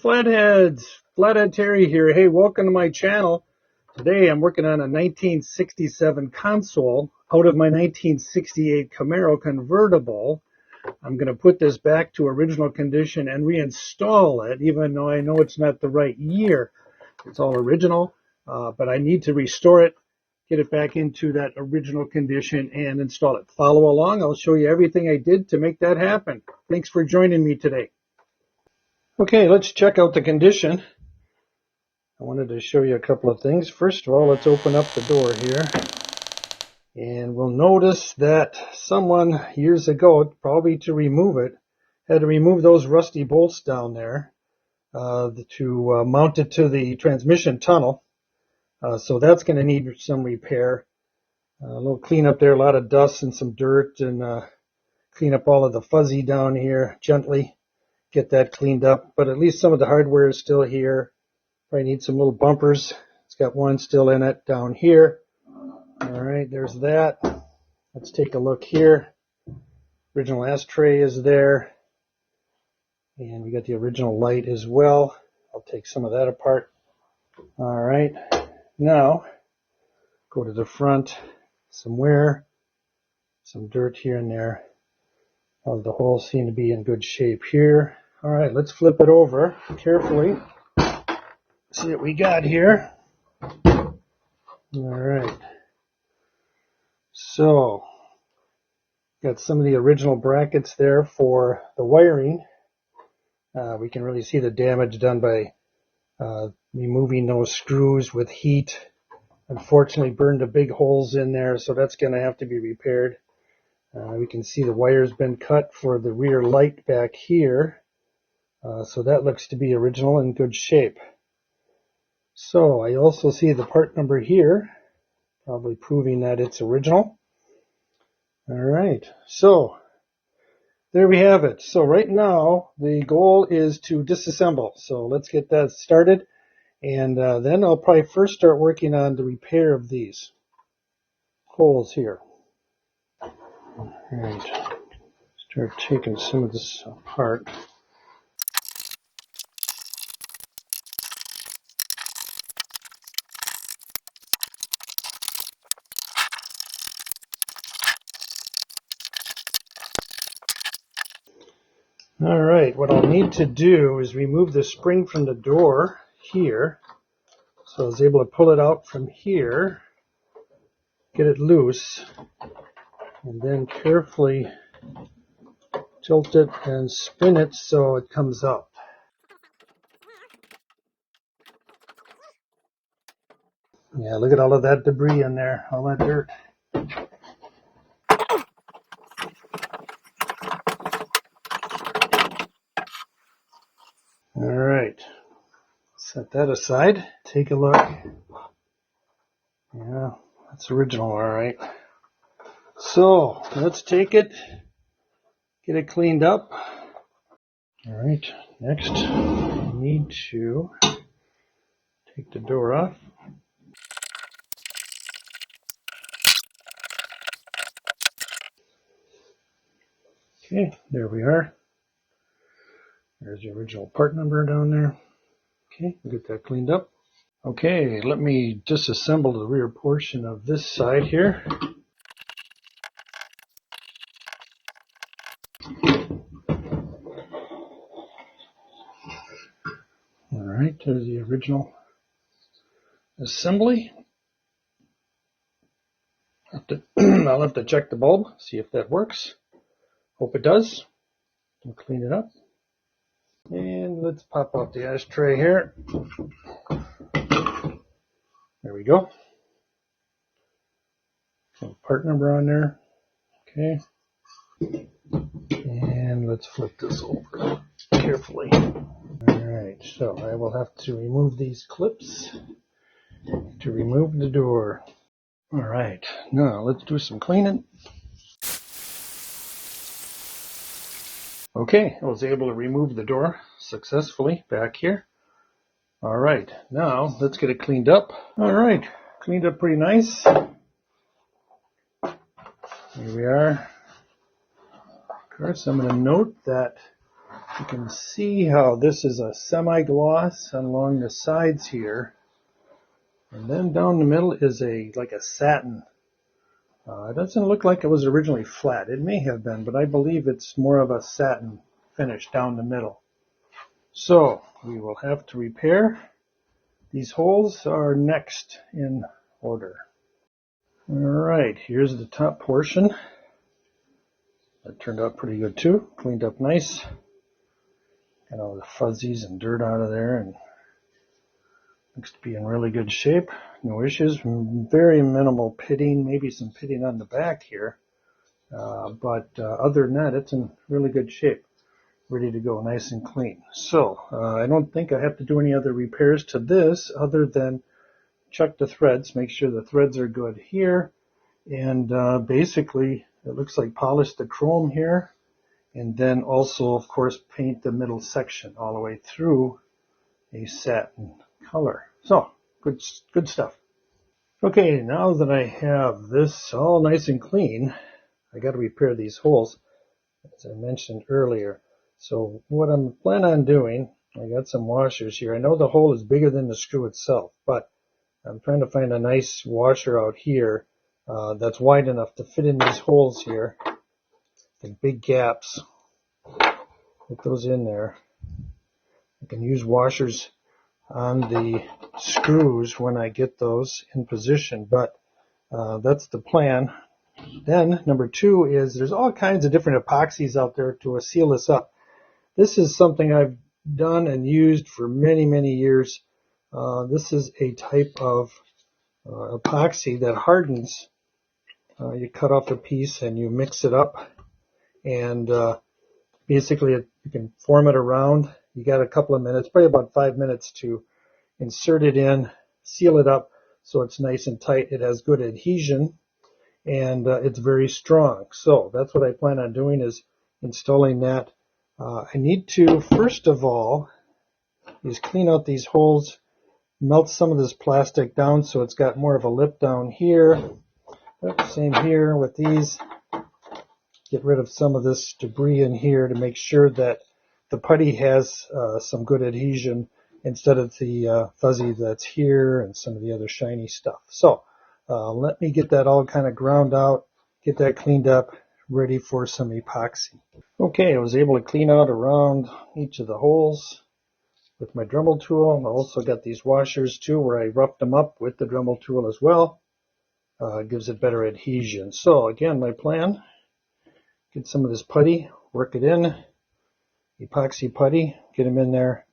Flatheads, Flathead Terry here. Hey, welcome to my channel. Today I'm working on a 1967 console out of my 1968 Camaro convertible. I'm going to put this back to original condition and reinstall it, even though I know it's not the right year. It's all original, but I need to restore it, get it back into that original condition and install it. Follow along. I'll show you everything I did to make that happen. Thanks for joining me today. Okay, let's check out the condition. I wanted to show you a couple of things. First of all, let's open up the door here. And we'll notice that someone years ago, probably to remove it, had to remove those rusty bolts down there to mount it to the transmission tunnel. So that's going to need some repair. A little cleanup there, a lot of dust and some dirt, and clean up all of the fuzzy down here gently. Get that cleaned up, but at least some of the hardware is still here. Probably need some little bumpers. It's got one still in it down here. All right, there's that. Let's take a look here. Original ashtray is there. And we got the original light as well. I'll take some of that apart. All right, now go to the front. Some wear, some dirt here and there. The holes seem to be in good shape here. All right, let's flip it over carefully. See what we got here. All right. So, got some of the original brackets there for the wiring. We can really see the damage done by removing those screws with heat. Unfortunately, burned the big holes in there, so that's going to have to be repaired. We can see the wire's been cut for the rear light back here. So that looks to be original and in good shape. So I also see the part number here, probably proving that it's original. All right, so there we have it. So right now the goal is to disassemble. So let's get that started, and then I'll probably first start working on the repair of these holes here. All right, start taking some of this apart. All right, what I'll need to do is remove the spring from the door here. So I was able to pull it out from here, get it loose, and then carefully tilt it and spin it so it comes up. Yeah, look at all of that debris in there, all that dirt. All right, set that aside. Take a look. Yeah, that's original, all right. So let's take it, get it cleaned up. All right, next we need to take the door off. Okay, there we are. There's the original part number down there. Okay, we'll get that cleaned up. Okay, let me disassemble the rear portion of this side here. Alright, there's the original assembly. I'll have to check the bulb, see if that works. Hope it does. We'll clean it up. And let's pop out the ashtray here. There we go. Part number on there. Okay. And let's flip this over carefully. Alright, so I will have to remove these clips to remove the door. Alright, now let's do some cleaning. Okay, I was able to remove the door successfully back here. Alright, now let's get it cleaned up. Alright, cleaned up pretty nice. Here we are. Of course, I'm going to note that You can see how this is a semi-gloss along the sides here. And then down the middle is like a satin. It doesn't look like it was originally flat. It may have been, but I believe it's more of a satin finish down the middle. So we will have to repair. These holes are next in order. All right, here's the top portion. That turned out pretty good too. Cleaned up nice. Got all the fuzzies and dirt out of there, and looks to be in really good shape. No issues. Very minimal pitting, maybe some pitting on the back here. But other than that, it's in really good shape. Ready to go, nice and clean. So I don't think I have to do any other repairs to this other than check the threads, make sure the threads are good here. And basically, it looks like polish the chrome here. And then also, of course, paint the middle section all the way through a satin color. So, good stuff. Okay, now that I have this all nice and clean, I got to repair these holes, as I mentioned earlier. So what I'm planning on doing, I got some washers here. I know the hole is bigger than the screw itself, but I'm trying to find a nice washer out here that's wide enough to fit in these holes here. The big gaps, put those in there. I can use washers on the screws when I get those in position, but that's the plan. Then number two is there's all kinds of different epoxies out there to seal this up. This is something I've done and used for many, many years. This is a type of epoxy that hardens. You cut off a piece and you mix it up, and basically you can form it around. You got a couple of minutes, probably about 5 minutes, to insert it in, seal it up so it's nice and tight. It has good adhesion, and it's very strong. So that's what I plan on doing, is installing that. I need to, first of all, is clean out these holes, melt some of this plastic down so it's got more of a lip down here. Same here with these. Get rid of some of this debris in here to make sure that the putty has some good adhesion instead of the fuzzy that's here and some of the other shiny stuff. So let me get that all kind of ground out, get that cleaned up, ready for some epoxy. Okay, I was able to clean out around each of the holes with my Dremel tool. I also got these washers too, where I roughed them up with the Dremel tool as well. Gives it better adhesion. So again, my plan, get some of this putty, work it in, epoxy putty, get them in there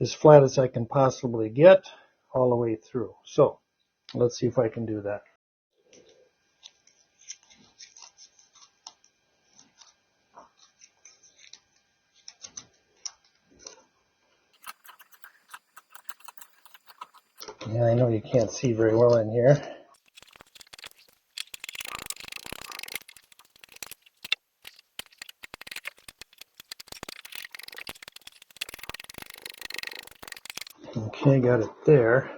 as flat as I can possibly get all the way through. So let's see if I can do that. Yeah, I know you can't see very well in here. Okay, got it there.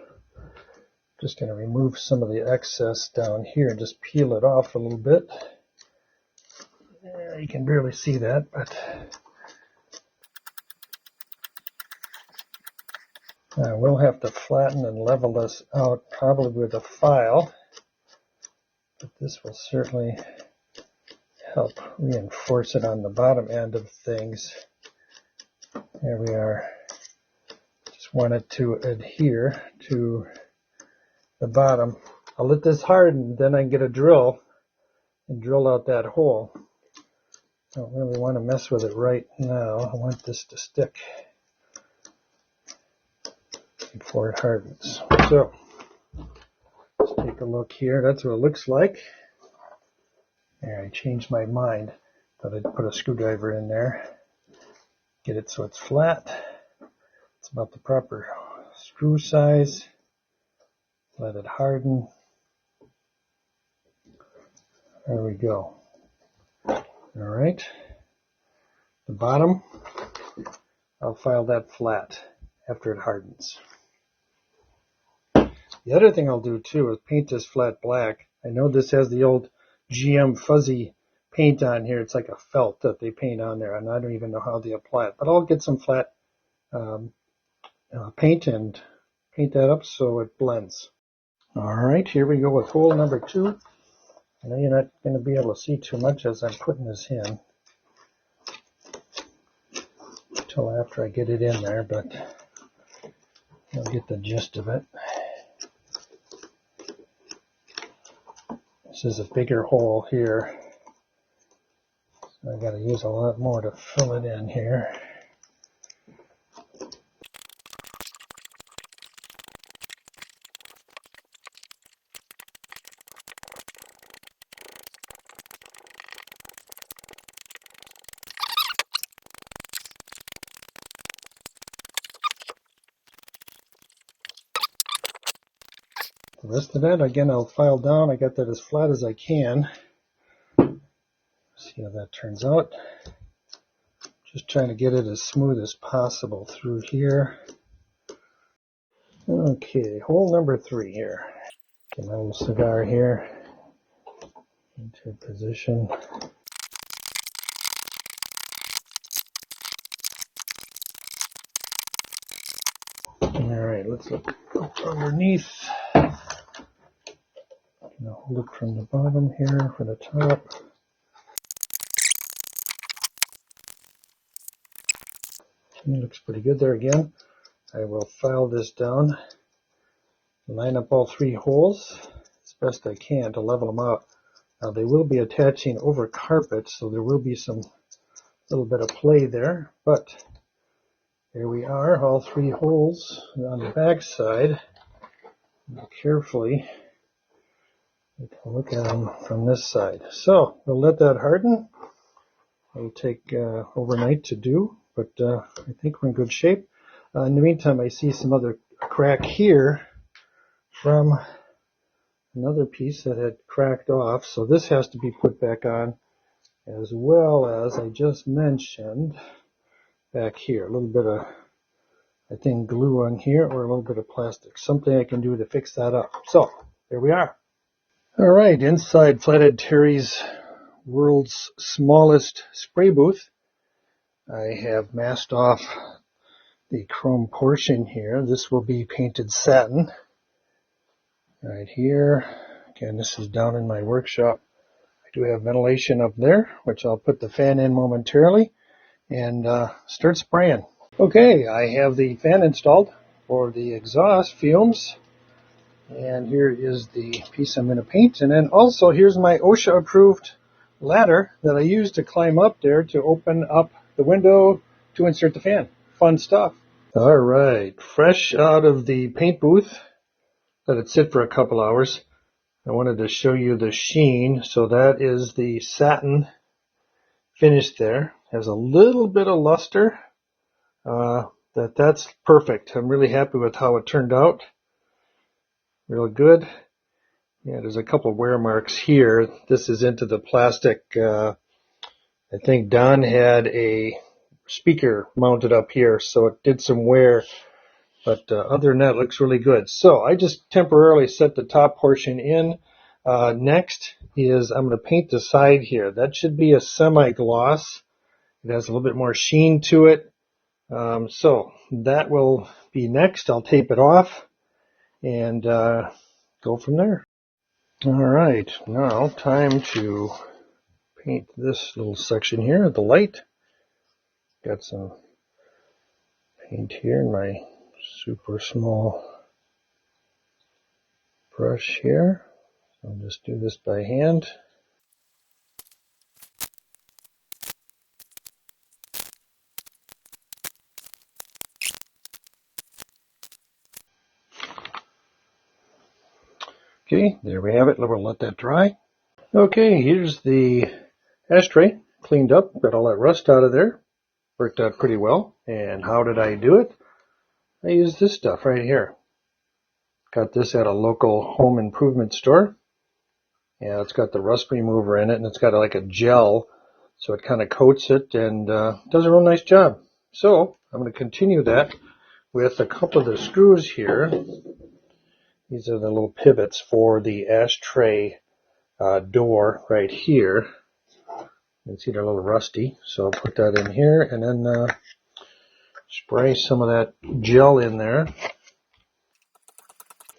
Just going to remove some of the excess down here and just peel it off a little bit. You can barely see that, but I will have to flatten and level this out, probably with a file, but this will certainly help reinforce it on the bottom end of things. There we are. Just want it to adhere to the bottom. I'll let this harden, then I can get a drill and drill out that hole. Don't really want to mess with it right now. I want this to stick before it hardens. So let's take a look here. That's what it looks like. There, I changed my mind. Thought I'd put a screwdriver in there. Get it so it's flat. It's about the proper screw size. Let it harden. There we go. All right. The bottom, I'll file that flat after it hardens. The other thing I'll do too is paint this flat black. I know this has the old GM fuzzy paint on here. It's like a felt that they paint on there, and I don't even know how they apply it. But I'll get some flat paint and paint that up so it blends. All right, here we go with hole number 2. I know you're not going to be able to see too much as I'm putting this in until after I get it in there, but you'll get the gist of it. This is a bigger hole here, so I got to use a lot more to fill it in here. The rest of that, again, I'll file down. I got that as flat as I can. See how that turns out. Just trying to get it as smooth as possible through here. Okay, hole number 3 here. Get my little cigar here into position. Alright, let's look underneath. Now hold it from the bottom here for the top. Okay, looks pretty good there again. I will file this down, line up all 3 holes as best I can to level them out. Now they will be attaching over carpet, so there will be some little bit of play there, but here we are, all 3 holes on the back side. Carefully look at them from this side. So we'll let that harden. It'll take overnight to do, but I think we're in good shape. In the meantime, I see some other crack here from another piece that had cracked off, so this has to be put back on, as well as I just mentioned back here, a little bit of, I think, glue on here or a little bit of plastic, something I can do to fix that up. So there we are. All right, inside Flathead Terry's world's smallest spray booth, I have masked off the chrome portion here. This will be painted satin right here. Again, this is down in my workshop. I do have ventilation up there, which I'll put the fan in momentarily and start spraying. Okay, I have the fan installed for the exhaust fumes. And here is the piece I'm going to paint. And then also here's my OSHA approved ladder that I use to climb up there to open up the window to insert the fan. Fun stuff. All right, fresh out of the paint booth. Let it sit for a couple hours. I wanted to show you the sheen. So that is the satin finish there. Has a little bit of luster. That's perfect. I'm really happy with how it turned out. Real good. Yeah, there's a couple of wear marks here. This is into the plastic. I think Don had a speaker mounted up here, so it did some wear. But other than that, it looks really good. So I just temporarily set the top portion in. Next is I'm going to paint the side here. That should be a semi-gloss. It has a little bit more sheen to it. So that will be next. I'll tape it off and go from there. All right, now time to paint this little section here, the light. Got some paint here in my super small brush here. I'll just do this by hand. Okay, there we have it. We'll let that dry. Okay, here's the ashtray cleaned up. Got all that rust out of there. Worked out pretty well. And how did I do it? I used this stuff right here. Got this at a local home improvement store. Yeah, it's got the rust remover in it, and it's got like a gel, so it kind of coats it and does a real nice job. So I'm going to continue that with a couple of the screws here. These are the little pivots for the ashtray door right here. You can see they're a little rusty, so I'll put that in here and then spray some of that gel in there.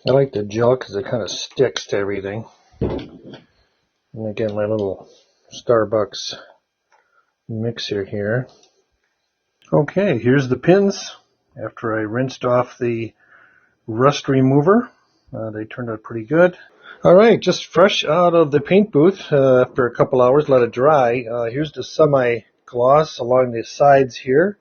I like the gel because it kind of sticks to everything. And again, my little Starbucks mixer here. Okay, here's the pins. After I rinsed off the rust remover, they turned out pretty good. Alright, just fresh out of the paint booth after a couple hours, let it dry. Here's the semi-gloss along the sides here.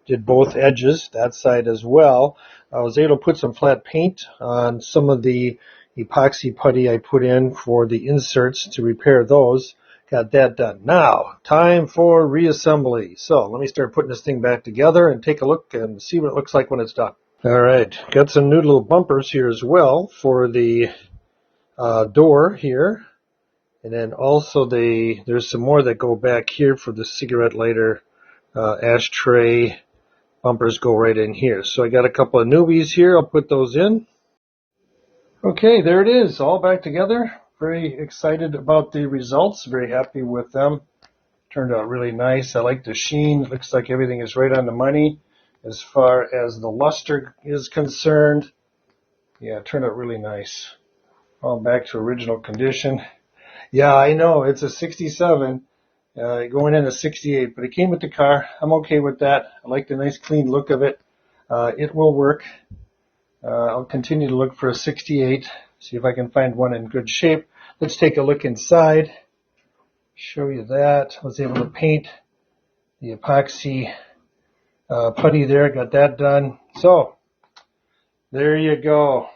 Did both edges, that side as well. I was able to put some flat paint on some of the epoxy putty I put in for the inserts to repair those. Got that done. Now, time for reassembly. So let me start putting this thing back together and take a look and see what it looks like when it's done. Alright, got some new little bumpers here as well for the door here. And then also there's some more that go back here for the cigarette lighter ashtray. Bumpers go right in here. So I got a couple of newbies here. I'll put those in. Okay, there it is, all back together. Very excited about the results. Very happy with them. Turned out really nice. I like the sheen. It looks like everything is right on the money as far as the luster is concerned. Yeah, it turned out really nice. All back to original condition. Yeah, I know, it's a 67. Going in a 68, but it came with the car. I'm okay with that. I like the nice clean look of it. It will work. I'll continue to look for a 68, see if I can find one in good shape. Let's take a look inside. Show you that. I was able to paint the epoxy putty there, got that done. So, there you go.